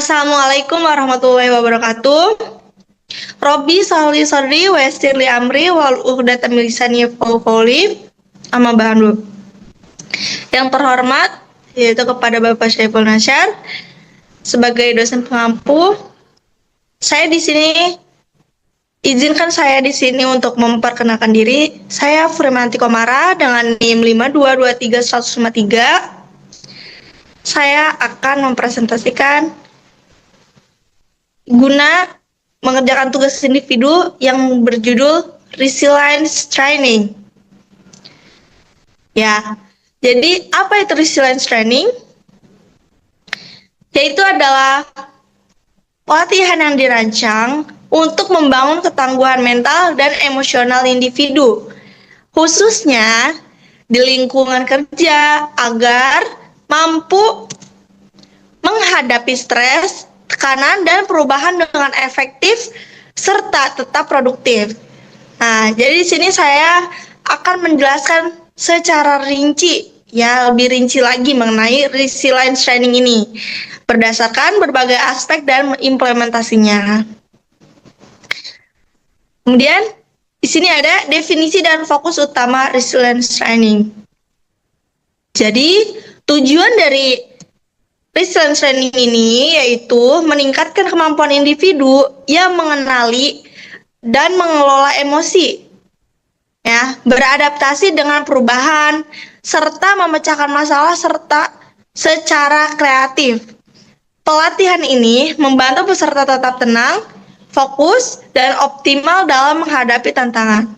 Assalamualaikum warahmatullahi wabarakatuh. Robi Sahli Sodri Westirli Amri wal uqdatam min lisani yafqahu qawli. Amma ba'du. Yang terhormat yaitu kepada Bapak Syaiful Nasyar sebagai dosen pengampu. Izinkan saya di sini untuk memperkenalkan diri. Saya Furmanti Komara dengan NIM 5223153. Saya akan mempresentasikan guna mengerjakan tugas individu yang berjudul Resilience Training. Ya, jadi apa itu Resilience Training? Yaitu adalah pelatihan yang dirancang untuk membangun ketangguhan mental dan emosional individu, khususnya di lingkungan kerja agar mampu menghadapi stres, tekanan, dan perubahan dengan efektif serta tetap produktif. Nah, jadi di sini saya akan menjelaskan secara rinci, lebih rinci lagi mengenai Resilience Training ini, berdasarkan berbagai aspek dan implementasinya. Kemudian, di sini ada definisi dan fokus utama Resilience Training. Jadi, tujuan dari Resilience Training ini yaitu meningkatkan kemampuan individu yang mengenali dan mengelola emosi, beradaptasi dengan perubahan, serta memecahkan masalah secara kreatif. Pelatihan ini membantu peserta tetap tenang, fokus, dan optimal dalam menghadapi tantangan,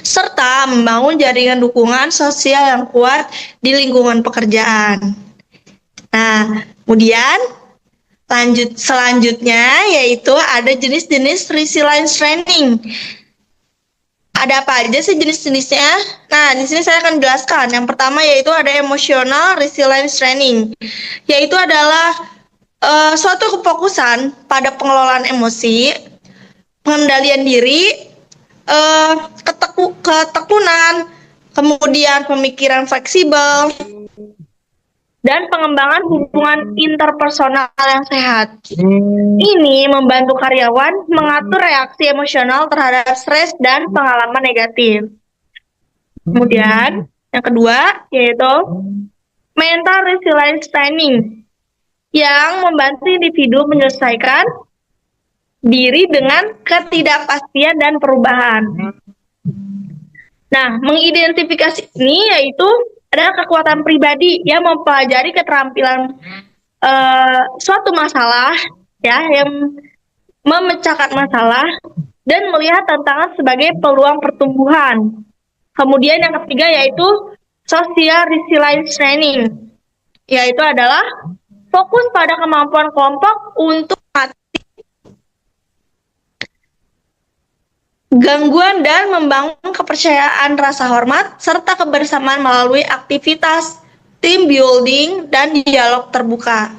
serta membangun jaringan dukungan sosial yang kuat di lingkungan pekerjaan. Nah, kemudian selanjutnya yaitu ada jenis-jenis Resilience Training. Ada apa aja sih jenis-jenisnya? Nah, di sini saya akan jelaskan. Yang pertama yaitu ada Emotional Resilience Training, yaitu adalah suatu kefokusan pada pengelolaan emosi, pengendalian diri, ketekunan, kemudian pemikiran fleksibel, dan pengembangan hubungan interpersonal yang sehat. Ini membantu karyawan mengatur reaksi emosional terhadap stres dan pengalaman negatif. Kemudian, yang kedua yaitu Mental Resilience Training, yang membantu individu menyelesaikan diri dengan ketidakpastian dan perubahan. Nah, mengidentifikasi ini yaitu adalah kekuatan pribadi yang mempelajari keterampilan suatu masalah, yang memecahkan masalah dan melihat tantangan sebagai peluang pertumbuhan. Kemudian yang ketiga yaitu Social Resilience Training, yaitu adalah fokus pada kemampuan kelompok untuk gangguan dan membangun kepercayaan rasa hormat serta kebersamaan melalui aktivitas team building dan dialog terbuka.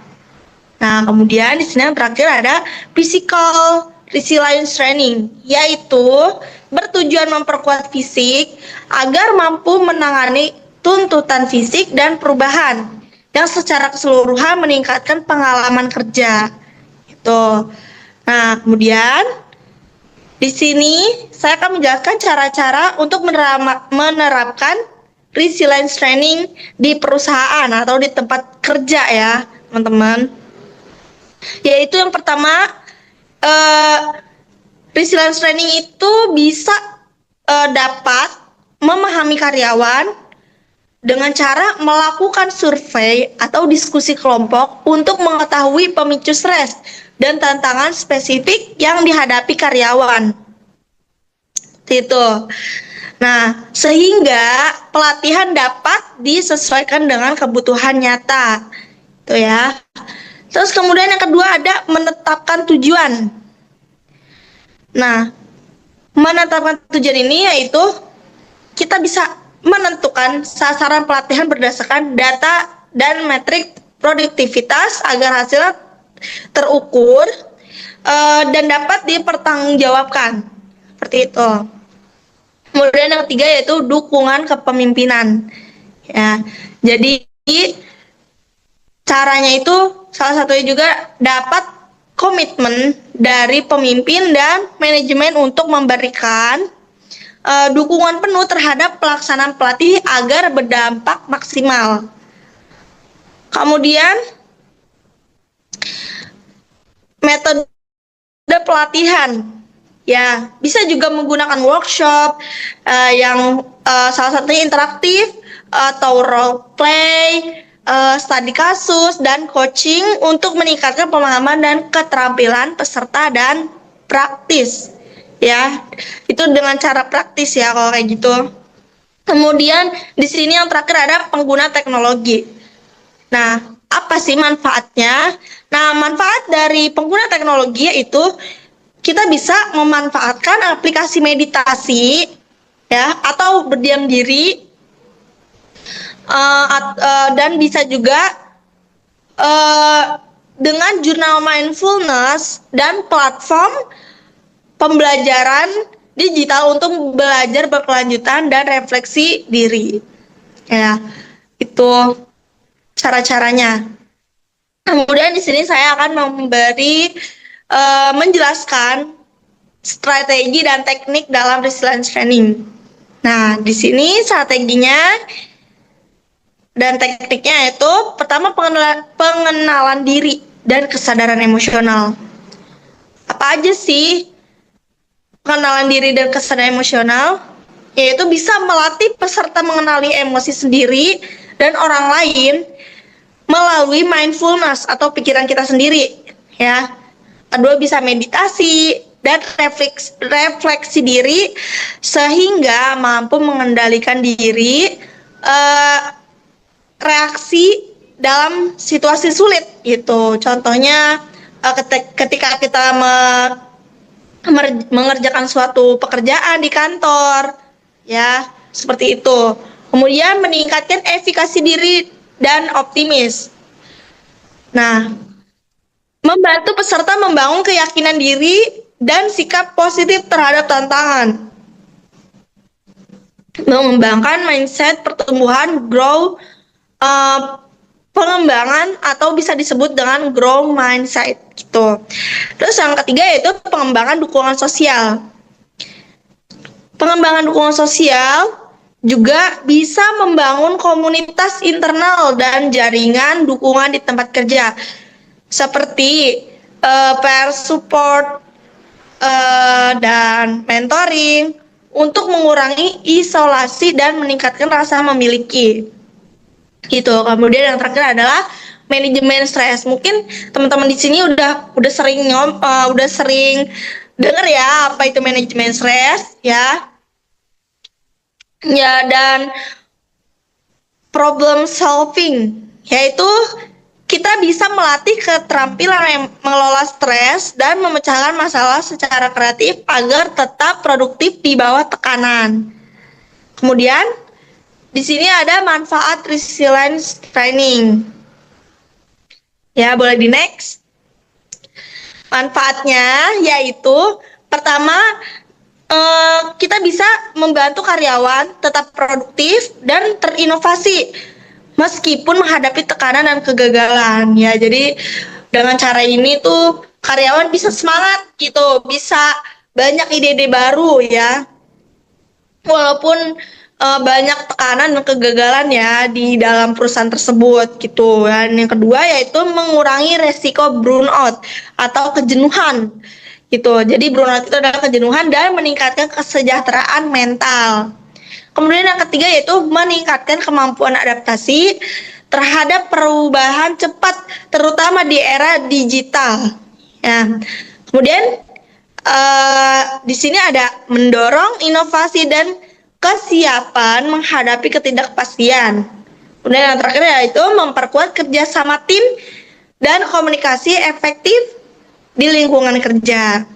Nah, kemudian di sini yang terakhir ada Physical Resilience Training, yaitu bertujuan memperkuat fisik agar mampu menangani tuntutan fisik dan perubahan yang secara keseluruhan meningkatkan pengalaman kerja. Nah, kemudian di sini saya akan menjelaskan cara-cara untuk menerapkan Resilience Training di perusahaan atau di tempat kerja ya, teman-teman. Yaitu yang pertama, Resilience Training itu bisa dapat memahami karyawan dengan cara melakukan survei atau diskusi kelompok untuk mengetahui pemicu stres dan tantangan spesifik yang dihadapi karyawan. Itu. Nah, sehingga pelatihan dapat disesuaikan dengan kebutuhan nyata. Itu ya. Terus kemudian yang kedua ada menetapkan tujuan. Nah, menetapkan tujuan ini yaitu kita bisa menentukan sasaran pelatihan berdasarkan data dan metrik produktivitas agar hasilnya terukur dan dapat dipertanggungjawabkan. Seperti itu. Kemudian yang ketiga yaitu dukungan kepemimpinan. Ya, jadi caranya itu salah satunya juga dapat komitmen dari pemimpin dan manajemen untuk memberikan dukungan penuh terhadap pelaksanaan pelatih agar berdampak maksimal. Kemudian metode pelatihan, ya bisa juga menggunakan workshop yang salah satunya interaktif atau role play, studi kasus dan coaching untuk meningkatkan pemahaman dan keterampilan peserta dan praktis. Ya, itu dengan cara praktis ya kalau kayak gitu. Kemudian di sini yang terakhir ada pengguna teknologi. Nah, apa sih manfaatnya? Nah, manfaat dari pengguna teknologi yaitu kita bisa memanfaatkan aplikasi meditasi ya atau berdiam diri dan bisa juga dengan jurnal mindfulness dan platform pembelajaran digital untuk belajar berkelanjutan dan refleksi diri. Ya, itu cara-caranya. Kemudian di sini saya akan menjelaskan strategi dan teknik dalam resilience training. Nah, di sini strateginya dan tekniknya itu pertama pengenalan diri dan kesadaran emosional. Apa aja sih pengenalan diri dan kesadaran emosional? Yaitu bisa melatih peserta mengenali emosi sendiri dan orang lain melalui mindfulness atau pikiran kita sendiri, ya. Kedua, bisa meditasi dan refleksi diri sehingga mampu mengendalikan diri reaksi dalam situasi sulit gitu. Contohnya ketika kita mengerjakan suatu pekerjaan di kantor, ya, seperti itu. Kemudian meningkatkan efikasi diri dan optimis. Nah, membantu peserta membangun keyakinan diri dan sikap positif terhadap tantangan. Mengembangkan mindset pertumbuhan pengembangan atau bisa disebut dengan growth mindset gitu. Terus yang ketiga yaitu pengembangan dukungan sosial. Pengembangan dukungan sosial juga bisa membangun komunitas internal dan jaringan dukungan di tempat kerja seperti peer support dan mentoring untuk mengurangi isolasi dan meningkatkan rasa memiliki gitu. Kemudian yang terakhir adalah manajemen stres. Mungkin teman-teman di sini udah sering dengar ya apa itu manajemen stres ya. Ya, dan problem solving, yaitu kita bisa melatih keterampilan mengelola stres dan memecahkan masalah secara kreatif agar tetap produktif di bawah tekanan. Kemudian di sini ada manfaat resilience training. Ya, boleh di next. Manfaatnya yaitu pertama, kita bisa membantu karyawan tetap produktif dan terinovasi meskipun menghadapi tekanan dan kegagalan ya. Jadi dengan cara ini tuh karyawan bisa semangat gitu, bisa banyak ide-ide baru ya. Walaupun banyak tekanan dan kegagalan ya di dalam perusahaan tersebut gitu. Dan yang kedua yaitu mengurangi resiko burnout atau kejenuhan gitu. Jadi burnout itu adalah kejenuhan dan meningkatkan kesejahteraan mental. Kemudian yang ketiga yaitu meningkatkan kemampuan adaptasi terhadap perubahan cepat, terutama di era digital. Ya. Kemudian di sini ada mendorong inovasi dan kesiapan menghadapi ketidakpastian. Kemudian yang terakhir yaitu memperkuat kerjasama tim dan komunikasi efektif di lingkungan kerja.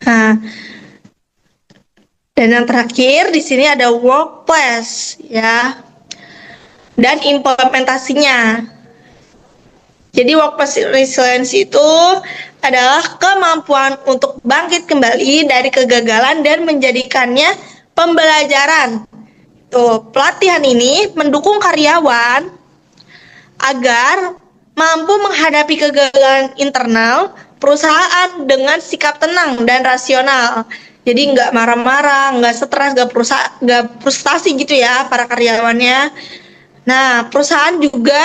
Nah, dan yang terakhir di sini ada workplace ya, dan implementasinya. Jadi workplace resilience itu adalah kemampuan untuk bangkit kembali dari kegagalan dan menjadikannya pembelajaran. Tuh, pelatihan ini mendukung karyawan agar mampu menghadapi kegagalan internal perusahaan dengan sikap tenang dan rasional. Jadi nggak marah-marah, nggak stres, nggak frustasi gitu ya para karyawannya. Nah, perusahaan juga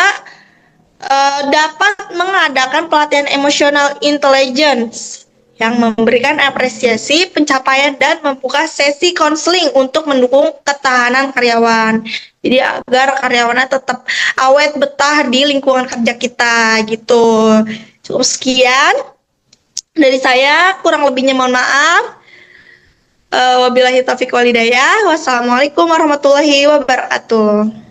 dapat mengadakan pelatihan emotional intelligence yang memberikan apresiasi pencapaian dan membuka sesi konseling untuk mendukung ketahanan karyawan. Jadi agar karyawannya tetap awet betah di lingkungan kerja kita gitu. Cukup sekian dari saya, kurang lebihnya mohon maaf. Wabillahi taufiq walhidayah. Wassalamualaikum warahmatullahi wabarakatuh.